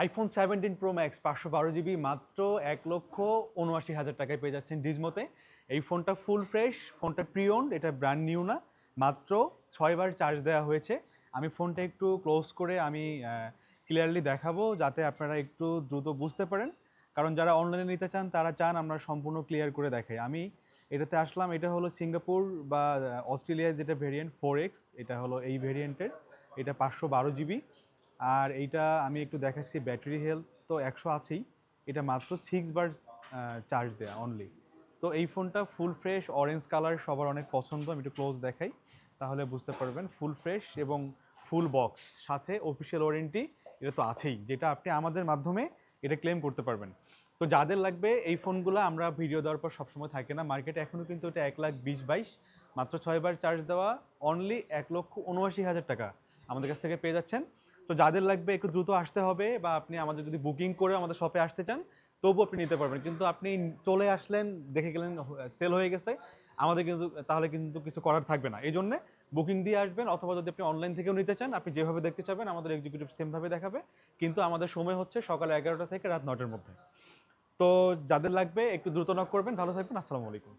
IPhone 17 pro max 512 GB মাত্র 1,79,000 টাকায় পেয়ে যাচ্ছেন ডিজমোতে। এই ফোনটা ফুল ফ্রেশ, ফোনটা প্রিওন্ড, এটা ব্র্যান্ড নিউ না, মাত্র 6বার চার্জ দেওয়া হয়েছে। আমি ফোনটা একটু ক্লোজ করে আমি ক্লিয়ারলি দেখাবো যাতে আপনারা একটু দ্রুত বুঝতে পারেন, কারণ যারা অনলাইনে নিতে চান তারা চান আমরা সম্পূর্ণ ক্লিয়ার করে দেখাই। আমি এটাতে আসলাম, এটা হলো সিঙ্গাপুর বা অস্ট্রেলিয়ার যেটা ভেরিয়েন্ট 4X, এটা হলো এই ভেরিয়েন্টের, এটা 512 জিবি। আর এইটা আমি একটু দেখাচ্ছি, ব্যাটারি হেলথ তো 100 আছেই, এটা মাত্র 6বার চার্জ দেয়া অনলি। তো এই ফোনটা ফুল ফ্রেশ, অরেঞ্জ কালার সবার অনেক পছন্দ, আমি একটু ক্লোজ দেখাই তাহলে বুঝতে পারবেন। ফুল ফ্রেশ এবং ফুল বক্স, সাথে অফিসিয়াল ওয়ারেন্টি এটা তো আছেই, যেটা আপনি আমাদের মাধ্যমে এটা ক্লেম করতে পারবেন। তো যাদের লাগবে এই ফোনগুলো, আমরা ভিডিও দেওয়ার পর সবসময় থাকে না মার্কেটে, এখনও কিন্তু এটা 1,20,22, মাত্র 6বার চার্জ দেওয়া, অনলি 1,79,000 টাকা আমাদের কাছ থেকে পেয়ে যাচ্ছেন। তো যাদের লাগবে একটু দ্রুত আসতে হবে, বা আপনি আমাদের যদি বুকিং করে আমাদের শপে আসতে চান তবু আপনি নিতে পারবেন, কিন্তু আপনি চলে আসলেন দেখে গেলেন সেল হয়ে গেছে, আমাদের কিন্তু তাহলে কিন্তু কিছু করার থাকবে না। এই জন্যে বুকিং দিয়ে আসবেন, অথবা যদি আপনি অনলাইন থেকেও নিতে চান, আপনি যেভাবে দেখতে চাবেন আমাদের এক্সিকিউটিভ সেমভাবে দেখাবে, কিন্তু আমাদের সময় হচ্ছে সকাল 11টা থেকে রাত 9টার মধ্যে। তো যাদের লাগবে একটু দ্রুত নক করবেন। ভালো থাকবেন, আসসালামু আলাইকুম।